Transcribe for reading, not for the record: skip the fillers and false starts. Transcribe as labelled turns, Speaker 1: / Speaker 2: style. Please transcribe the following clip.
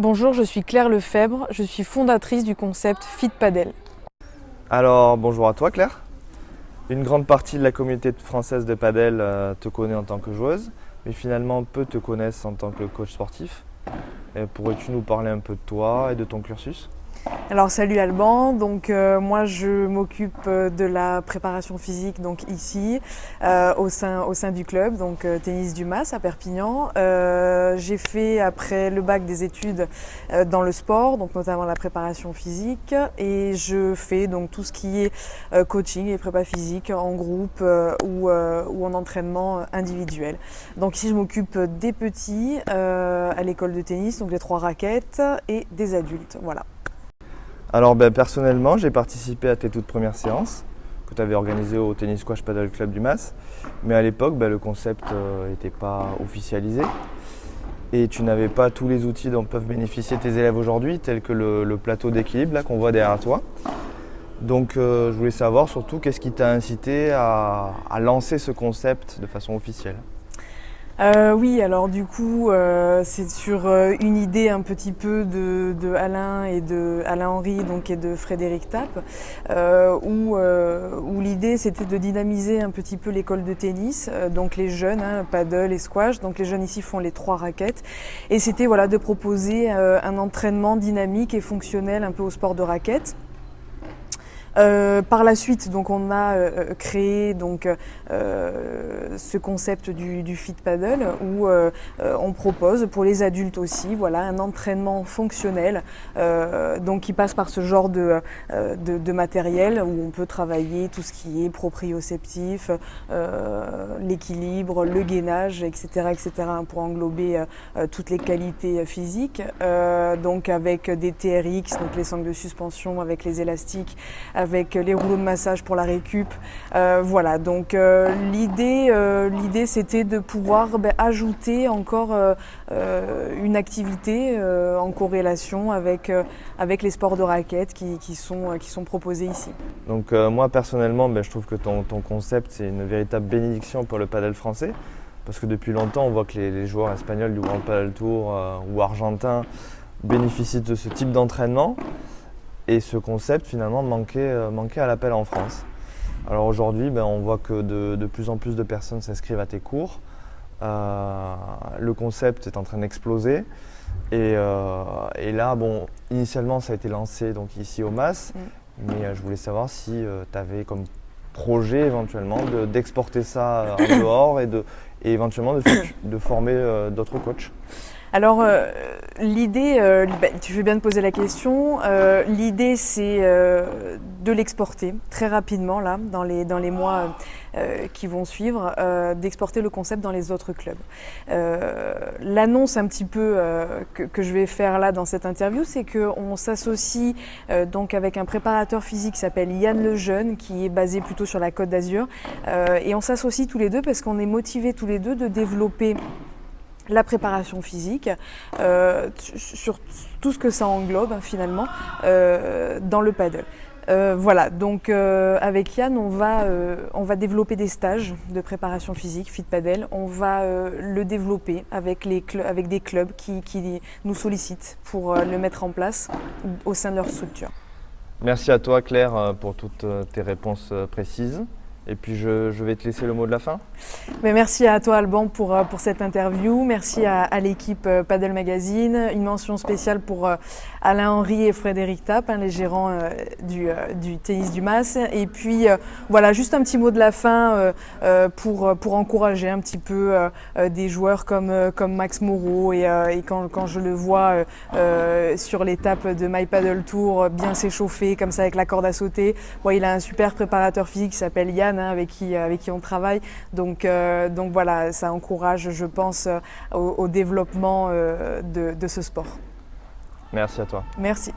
Speaker 1: Bonjour, je suis Claire Lefebvre, je suis fondatrice du concept Fit Padel.
Speaker 2: Alors bonjour à toi Claire. Une grande partie de la communauté française de padel te connaît en tant que joueuse, mais finalement peu te connaissent en tant que coach sportif. Pourrais-tu nous parler un peu de toi et de ton cursus ?
Speaker 1: Alors salut Alban, moi je m'occupe de la préparation physique ici au sein du club, Tennis du Mas à Perpignan. J'ai fait après le bac des études dans le sport, notamment la préparation physique, et je fais tout ce qui est coaching et prépa physique en groupe ou en entraînement individuel. Donc ici je m'occupe des petits à l'école de tennis, les 3 raquettes, et des adultes, voilà.
Speaker 2: Alors personnellement, j'ai participé à tes toutes premières séances que tu avais organisées au Tennis Squash Padel Club du Mas. Mais à l'époque, le concept n'était pas officialisé et tu n'avais pas tous les outils dont peuvent bénéficier tes élèves aujourd'hui, tels que le plateau d'équilibre là qu'on voit derrière toi. Donc je voulais savoir surtout qu'est-ce qui t'a incité à lancer ce concept de façon officielle.
Speaker 1: Oui, alors du coup, c'est sur une idée un petit peu de Alain et de Alain Henry et de Frédéric Tapp, où l'idée c'était de dynamiser un petit peu l'école de tennis, les jeunes, paddle et squash. Donc les jeunes ici font les 3 raquettes, et c'était de proposer un entraînement dynamique et fonctionnel un peu au sport de raquette. Par la suite, on a créé ce concept du Fit Padel où on propose pour les adultes aussi un entraînement fonctionnel qui passe par ce genre de matériel où on peut travailler tout ce qui est proprioceptif, l'équilibre, le gainage, etc., pour englober toutes les qualités physiques. Avec des TRX, les sangles de suspension avec les élastiques, avec les rouleaux de massage pour la récup. L'idée c'était de pouvoir ajouter encore une activité en corrélation avec les sports de raquettes qui sont proposés ici.
Speaker 2: Donc moi personnellement, je trouve que ton concept c'est une véritable bénédiction pour le padel français, parce que depuis longtemps on voit que les joueurs espagnols du Grand Padel Tour ou argentins bénéficient de ce type d'entraînement. Et ce concept finalement manquait à l'appel en France. Alors aujourd'hui, on voit que de plus en plus de personnes s'inscrivent à tes cours. Le concept est en train d'exploser. Et là, initialement ça a été lancé ici au Mas, mais je voulais savoir si tu avais comme projet éventuellement d'exporter ça en dehors et éventuellement de former d'autres coachs.
Speaker 1: Alors l'idée, tu fais bien de poser la question, l'idée c'est de l'exporter très rapidement là, dans les mois qui vont suivre, d'exporter le concept dans les autres clubs. L'annonce un petit peu que je vais faire là dans cette interview, c'est qu'on s'associe avec un préparateur physique qui s'appelle Yann Lejeune, qui est basé plutôt sur la Côte d'Azur, et on s'associe tous les deux parce qu'on est motivés tous les deux de développer la préparation physique, sur tout ce que ça englobe finalement dans le paddle. Avec Yann, on va développer des stages de préparation physique, Fit Padel. On va le développer avec des clubs qui nous sollicitent pour le mettre en place au sein de leur structure.
Speaker 2: Merci à toi Claire pour toutes tes réponses précises. Et puis je vais te laisser le mot de la fin.
Speaker 1: Mais merci à toi Alban pour cette interview, merci à l'équipe Padel Magazine, une mention spéciale pour Alain Henry et Frédéric Tapp, les gérants du Tennis du Mas. Et puis juste un petit mot de la fin pour encourager un petit peu des joueurs comme Max Moreau et quand je le vois sur l'étape de My Padel Tour bien s'échauffer comme ça avec la corde à sauter. Il a un super préparateur physique qui s'appelle Yann, avec qui on travaille. Donc ça encourage, je pense, au développement de ce sport.
Speaker 2: Merci à toi.
Speaker 1: Merci.